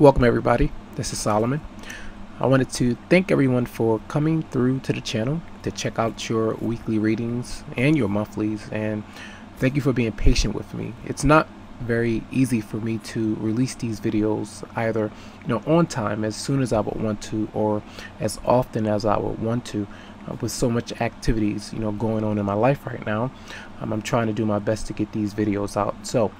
Welcome everybody, this is Solomon. I wanted to thank everyone for coming through to the channel to check out your weekly readings and your monthlies, and thank you for being patient with me. It's not very easy for me to release these videos either on time as soon as I would want to, or as often as I would want to, with so much activities going on in my life right now. I'm trying to do my best to get these videos out. So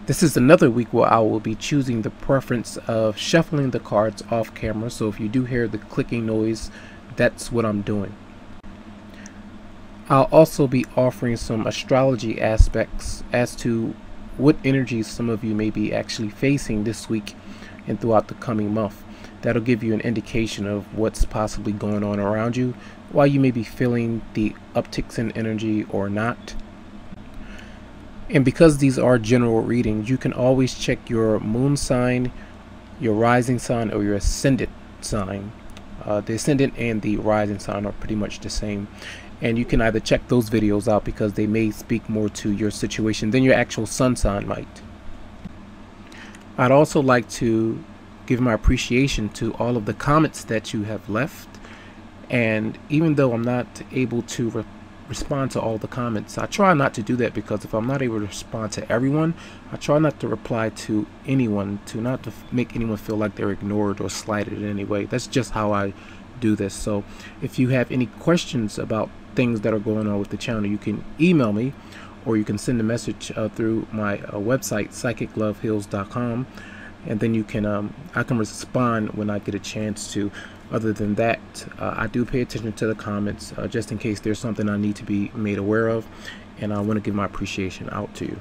this is another week where I will be choosing the preference of shuffling the cards off camera. So if you do hear the clicking noise, that's what I'm doing. I'll also be offering some astrology aspects as to what energies some of you may be actually facing this week and throughout the coming month. That'll give you an indication of what's possibly going on around you, while you may be feeling the upticks in energy or not. And because these are general readings, you can always check your moon sign, your rising sign, or your ascendant sign. The ascendant and the rising sign are pretty much the same, and you can either check those videos out because they may speak more to your situation than your actual sun sign might. I'd also like to give my appreciation to all of the comments that you have left, and even though I'm not able to respond to all the comments, I try not to do that, because if I'm not able to respond to everyone, I try not to reply to anyone, to not to make anyone feel like they're ignored or slighted in any way. That's just how I do this. So if you have any questions about things that are going on with the channel, you can email me, or you can send a message through my website, Psychicloveheals.com, and then you can I can respond when I get a chance to. Other than that, I do pay attention to the comments just in case there's something I need to be made aware of, and I want to give my appreciation out to you.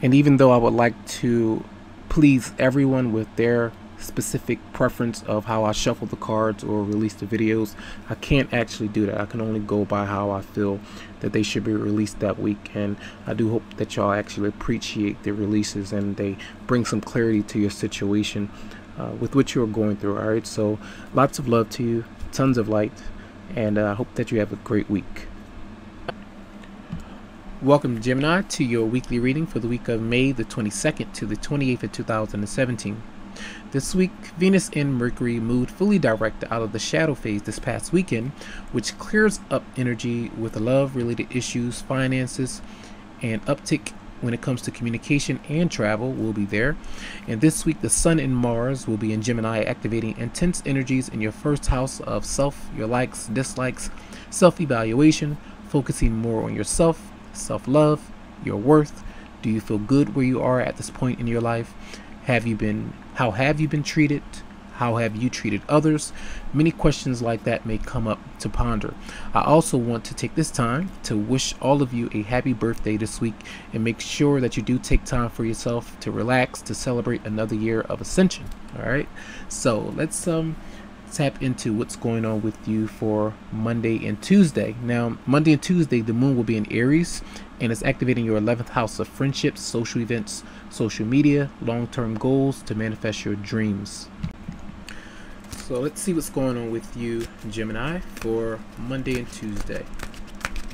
And even though I would like to please everyone with their specific preference of how I shuffle the cards or release the videos, I can't actually do that. I can only go by how I feel that they should be released that week, and I do hope that y'all actually appreciate the releases and they bring some clarity to your situation with what you're going through. All right, so lots of love to you, tons of light, and I hope that you have a great week. Welcome, Gemini, to your weekly reading for the week of May the 22nd to the 28th of 2017. This week, Venus and Mercury moved fully direct out of the shadow phase this past weekend, which clears up energy with love-related issues, finances, and uptick when it comes to communication and travel will be there. And this week, the Sun and Mars will be in Gemini, activating intense energies in your first house of self, your likes, dislikes, self-evaluation, focusing more on yourself, self-love, your worth. Do you feel good where you are at this point in your life? How have you been treated? How have you treated others? Many questions like that may come up to ponder. I also want to take this time to wish all of you a happy birthday this week, and make sure that you do take time for yourself to relax, to celebrate another year of ascension. All right, so let's tap into what's going on with you for Monday and Tuesday. Now, Monday and Tuesday, the moon will be in Aries, and it's activating your 11th house of friendships, social events, social media, long-term goals to manifest your dreams. So let's see what's going on with you, Gemini, for Monday and Tuesday.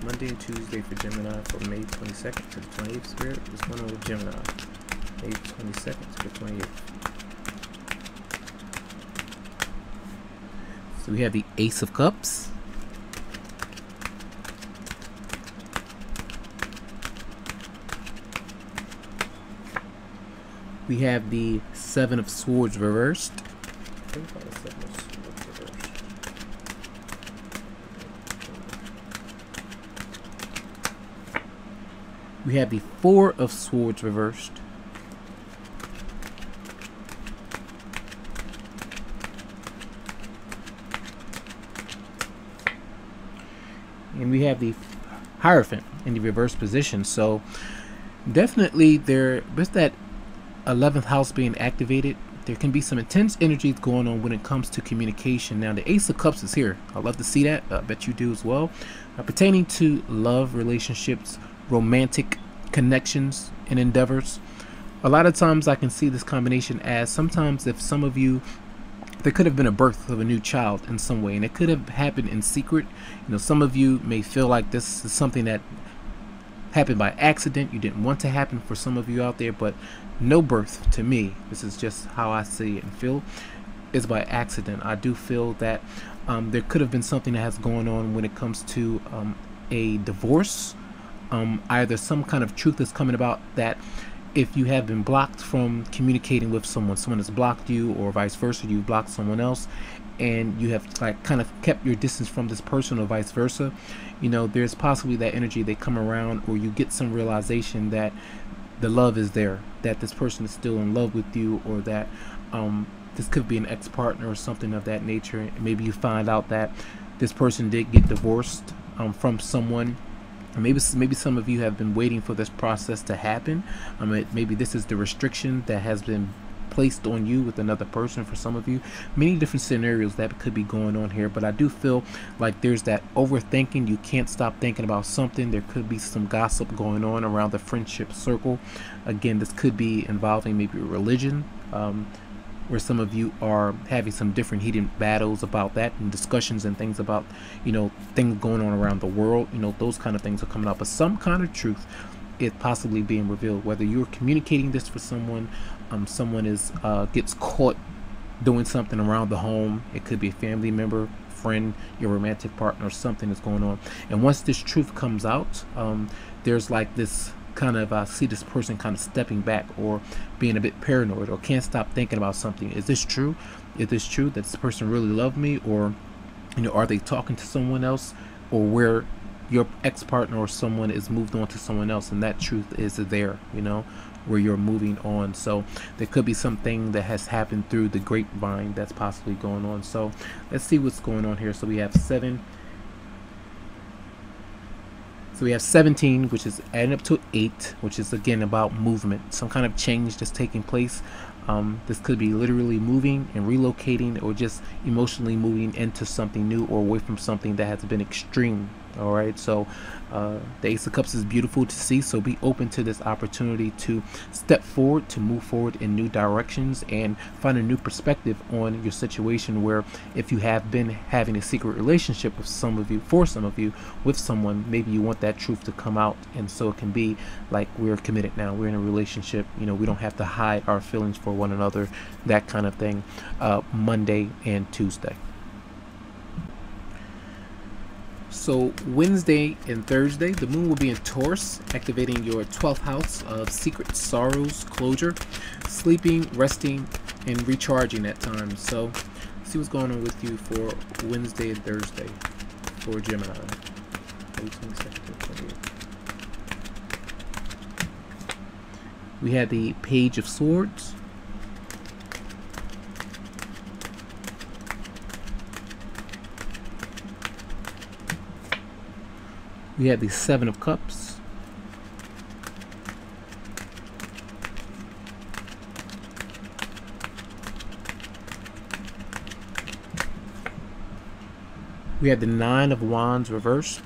Monday and Tuesday for Gemini for May 22nd to the 28th. Spirit, what's going on with Gemini? May 22nd to the 28th. So we have the Ace of Cups. We have the Seven of Swords reversed. We have the Four of Swords reversed. And we have the Hierophant in the reverse position. So definitely with that 11th house being activated, there can be some intense energies going on when it comes to communication. Now, the Ace of Cups is here. I love to see that. I bet you do as well. Pertaining to love, relationships, romantic connections and endeavors. A lot of times I can see this combination as sometimes if some of you, there could have been a birth of a new child in some way, and it could have happened in secret. Some of you may feel like this is something that happened by accident. You didn't want to happen for some of you out there, but no birth to me, this is just how I see it and feel, is by accident. I do feel that there could have been something that has going on when it comes to a divorce. Either some kind of truth is coming about that if you have been blocked from communicating with someone has blocked you, or vice versa, you blocked someone else, and you have like kind of kept your distance from this person, or vice versa, you know, there's possibly that energy, they come around, or you get some realization that the love is there, that this person is still in love with you, or that this could be an ex-partner or something of that nature. Maybe you find out that this person did get divorced from someone. Maybe some of you have been waiting for this process to happen. Maybe this is the restriction that has been placed on you with another person for some of you. Many different scenarios that could be going on here, but I do feel like there's that overthinking. You can't stop thinking about something. There could be some gossip going on around the friendship circle. Again, this could be involving maybe religion, where some of you are having some different heated battles about that, and discussions and things about, you know, things going on around the world. You know, those kind of things are coming up, but some kind of truth is possibly being revealed. Whether you're communicating this for someone, someone is gets caught doing something around the home. It could be a family member, friend, your romantic partner, something is going on. And once this truth comes out, there's like this kind of see this person kind of stepping back, or being a bit paranoid, or can't stop thinking about something. Is this true? Is this true that this person really loved me? Or, you know, are they talking to someone else? Or where your ex-partner or someone is moved on to someone else, and that truth is there, you know, where you're moving on. So there could be something that has happened through the grapevine that's possibly going on. So let's see what's going on here. So we have 7. So we have 17, which is adding up to 8, which is again about movement, some kind of change that's taking place. This could be literally moving and relocating, or just emotionally moving into something new, or away from something that has been extreme. All right, so the Ace of Cups is beautiful to see, so be open to this opportunity to step forward, to move forward in new directions, and find a new perspective on your situation. Where if you have been having a secret relationship with some of you, for some of you, with someone, maybe you want that truth to come out, and so it can be like, we're committed now, we're in a relationship, you know, we don't have to hide our feelings for one another, that kind of thing. Monday and Tuesday. So Wednesday and Thursday, the moon will be in Taurus, activating your 12th house of secret sorrows, closure, sleeping, resting, and recharging that time. So see what's going on with you for Wednesday and Thursday for Gemini. We had the Page of Swords. We have the 7 of Cups. We have the 9 of Wands reversed.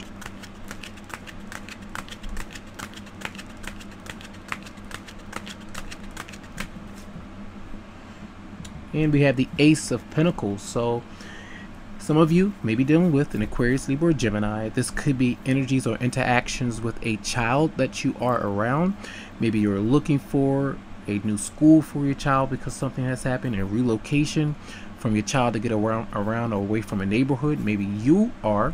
And we have the Ace of Pentacles. So some of you may be dealing with an Aquarius, Libra, or Gemini. This could be energies or interactions with a child that you are around. Maybe you're looking for a new school for your child because something has happened, a relocation from your child to get around or away from a neighborhood. Maybe you are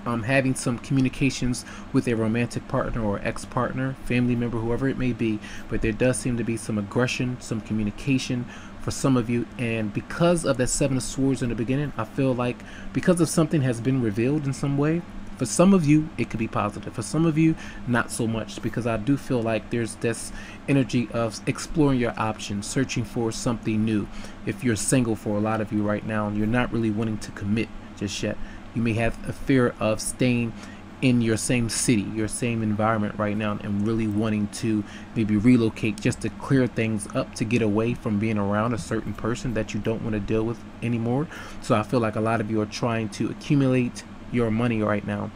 having some communications with a romantic partner or ex-partner, family member, whoever it may be, but there does seem to be some aggression, some communication for some of you. And because of that 7 of Swords in the beginning, I feel like because of something has been revealed in some way, for some of you it could be positive, for some of you not so much, because I do feel like there's this energy of exploring your options, searching for something new. If you're single, for a lot of you right now, and you're not really wanting to commit just yet, you may have a fear of staying in your same city, your same environment right now, and really wanting to maybe relocate just to clear things up, to get away from being around a certain person that you don't want to deal with anymore. So I feel like a lot of you are trying to accumulate your money right now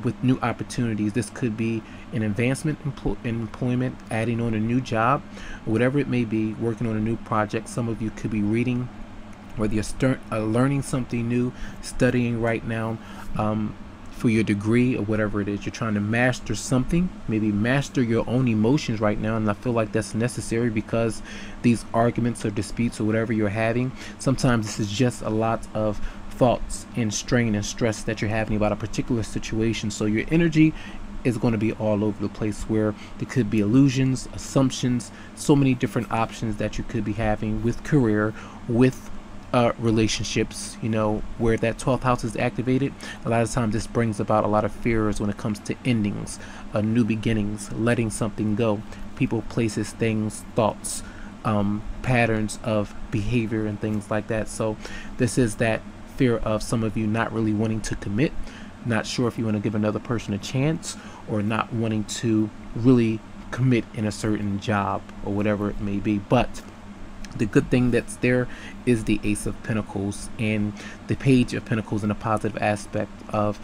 with new opportunities. This could be an advancement in employment, adding on a new job, whatever it may be, working on a new project. Some of you could be reading, whether you're learning something new, studying right now, for your degree or whatever it is. You're trying to master something, maybe master your own emotions right now, and I feel like that's necessary because these arguments or disputes or whatever you're having, sometimes this is just a lot of thoughts and strain and stress that you're having about a particular situation. So your energy is going to be all over the place, where there could be illusions, assumptions, so many different options that you could be having with career, with relationships, you know, where that 12th house is activated. A lot of times this brings about a lot of fears when it comes to endings, new beginnings, letting something go, people, places, things, thoughts, patterns of behavior and things like that. So this is that fear of some of you not really wanting to commit, not sure if you want to give another person a chance, or not wanting to really commit in a certain job or whatever it may be. But the good thing that's there is the Ace of Pentacles and the Page of Pentacles in a positive aspect of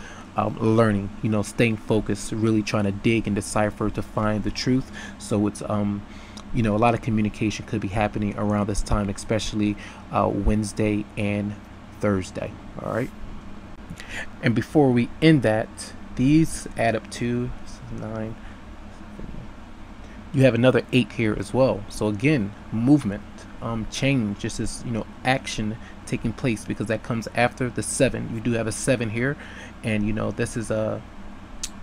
learning, you know, staying focused, really trying to dig and decipher to find the truth. So it's you know, a lot of communication could be happening around this time, especially Wednesday and Thursday. All right. And before we end that, these add up to 9. You have another 8 here as well. So again, movement, change, just as, you know, action taking place, because that comes after the 7. You do have a 7 here, and you know, this is a,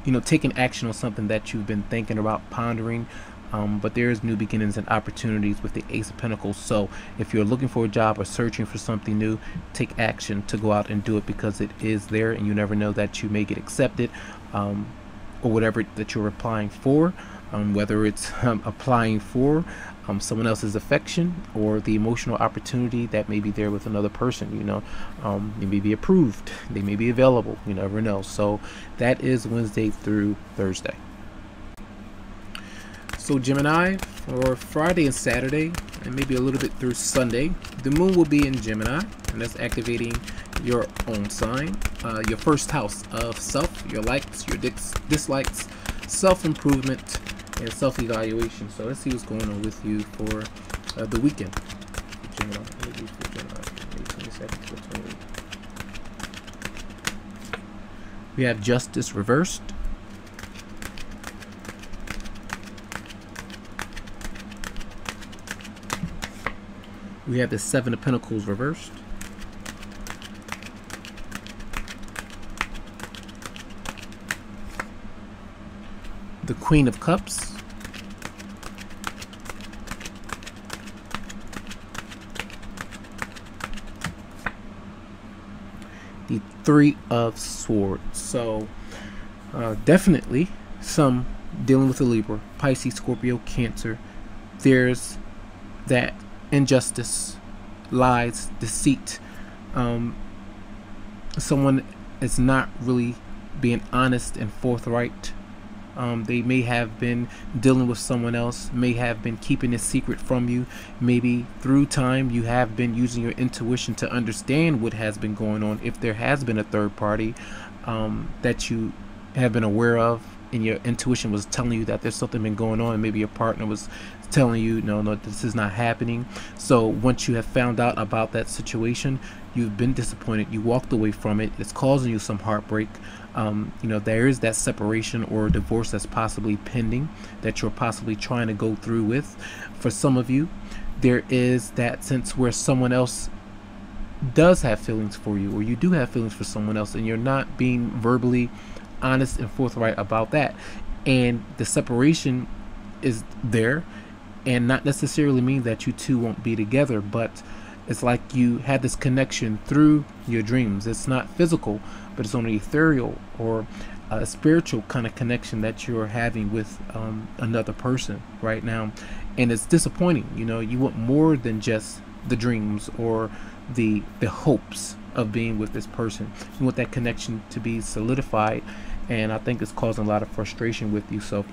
you know, taking action on something that you've been thinking about, pondering. But there's new beginnings and opportunities with the Ace of Pentacles. So if you're looking for a job or searching for something new, take action to go out and do it, because it is there, and you never know that you may get accepted, or whatever that you're applying for, whether it's applying for someone else's affection or the emotional opportunity that may be there with another person. You know, they may be approved, they may be available, you never know. So that is Wednesday through Thursday. So Gemini, for Friday and Saturday, and maybe a little bit through Sunday, the moon will be in Gemini, and that's activating your own sign, your first house of self, your likes, your dislikes, self-improvement, and self-evaluation. So let's see what's going on with you for the weekend. Gemini, maybe for Gemini, May 27th to 28th. We have Justice reversed. We have the 7 of Pentacles reversed. The Queen of Cups. The 3 of Swords. So definitely some dealing with a Libra, Pisces, Scorpio, Cancer. There's that injustice, lies, deceit. Someone is not really being honest and forthright. They may have been dealing with someone else, may have been keeping a secret from you. Maybe through time you have been using your intuition to understand what has been going on. If there has been a third party that you have been aware of, and your intuition was telling you that there's something been going on, and maybe your partner was telling you, no, this is not happening. So once you have found out about that situation, you've been disappointed, you walked away from it, it's causing you some heartbreak. You know, there is that separation or divorce that's possibly pending, that you're possibly trying to go through with. For some of you, there is that sense where someone else does have feelings for you, or you do have feelings for someone else, and you're not being verbally honest and forthright about that. And the separation is there, and not necessarily mean that you two won't be together, but it's like you had this connection through your dreams. It's not physical, but it's on an ethereal or a spiritual kind of connection that you're having with another person right now. And it's disappointing. You know, you want more than just the dreams or the hopes of being with this person. You want that connection to be solidified, and I think it's causing a lot of frustration with you. So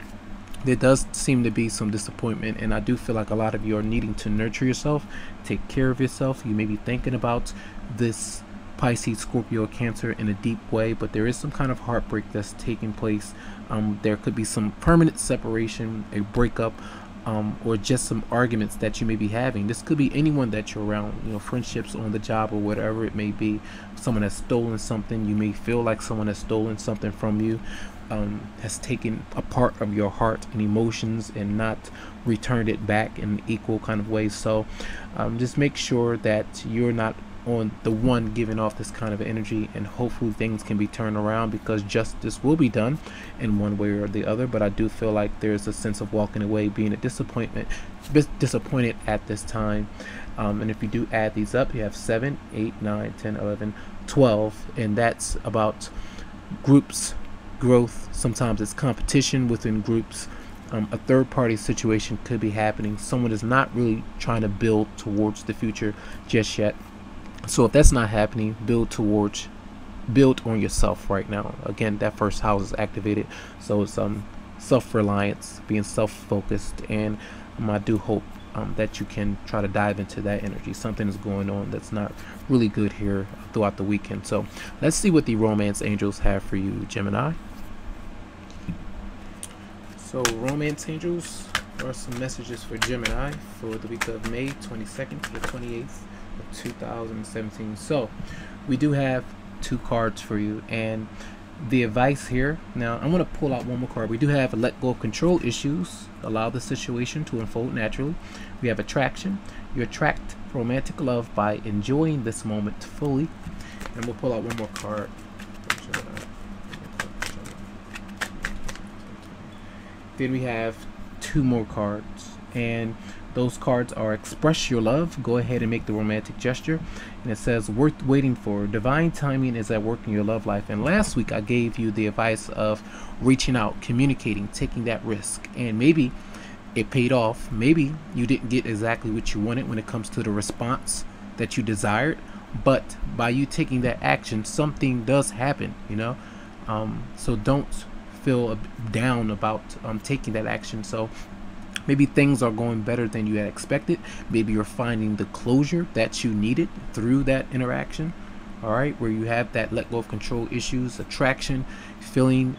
there does seem to be some disappointment, and I do feel like a lot of you are needing to nurture yourself, take care of yourself. You may be thinking about this Pisces, Scorpio, Cancer in a deep way, but there is some kind of heartbreak that's taking place. There could be some permanent separation, a breakup, or just some arguments that you may be having. This could be anyone that you're around, you know, friendships on the job or whatever it may be. Someone has stolen something. You may feel like someone has stolen something from you, has taken a part of your heart and emotions and not returned it back in an equal kind of way. So just make sure that you're not on the one giving off this kind of energy, and hopefully things can be turned around, because justice will be done in one way or the other. But I do feel like there's a sense of walking away, being a disappointed at this time. And if you do add these up, you have 7, 8, 9, 10, 11, 12, and that's about groups, growth. Sometimes it's competition within groups. A third-party situation could be happening. Someone is not really trying to build towards the future just yet. So if that's not happening, build on yourself right now. Again, that first house is activated, so it's self-reliance, being self-focused, and I do hope that you can try to dive into that energy. Something is going on that's not really good here throughout the weekend. So let's see what the romance angels have for you, Gemini. So romance angels are some messages for Gemini for the week of May 22nd to the 28th. 2017. So we do have 2 cards for you, and the advice here, now I'm going to pull out one more card. We do have let go of control issues, allow the situation to unfold naturally. We have attraction. You attract romantic love by enjoying this moment fully. And we'll pull out one more card. Then we have 2 more cards, and those cards are express your love. Go ahead and make the romantic gesture. And it says worth waiting for. Divine timing is at work in your love life. And last week I gave you the advice of reaching out, communicating, taking that risk. And maybe it paid off. Maybe you didn't get exactly what you wanted when it comes to the response that you desired. But by you taking that action, something does happen, you know. So don't feel down about taking that action. So maybe things are going better than you had expected. Maybe you're finding the closure that you needed through that interaction. All right, where you have that let go of control issues, attraction, feeling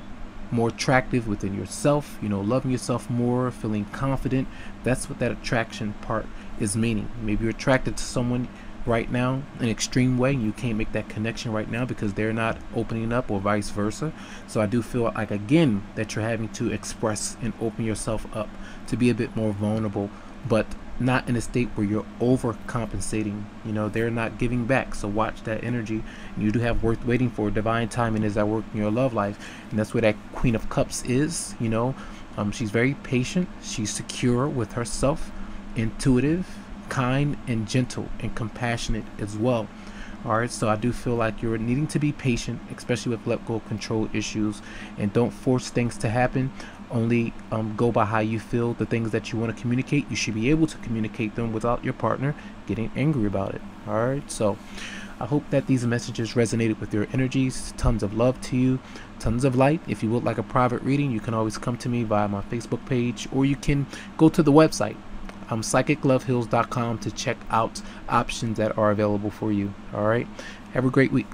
more attractive within yourself, you know, loving yourself more, feeling confident. That's what that attraction part is meaning. Maybe you're attracted to someone right now in an extreme way, and you can't make that connection right now because they're not opening up, or vice versa. So I do feel like, again, that you're having to express and open yourself up to be a bit more vulnerable, but not in a state where you're overcompensating. You know, they're not giving back. So watch that energy. And you do have worth waiting for. Divine timing is at work in your love life, and that's where that Queen of Cups is. You know, she's very patient, she's secure with herself, intuitive, kind, and gentle, and compassionate as well. All right, so I do feel like you're needing to be patient, especially with let go of control issues, and don't force things to happen. Only go by how you feel. The things that you want to communicate, you should be able to communicate them without your partner getting angry about it. All right, so I hope that these messages resonated with your energies. Tons of love to you, tons of light. If you would like a private reading, you can always come to me via my Facebook page, or you can go to the website psychicloveheals.com to check out options that are available for you. All right, have a great week.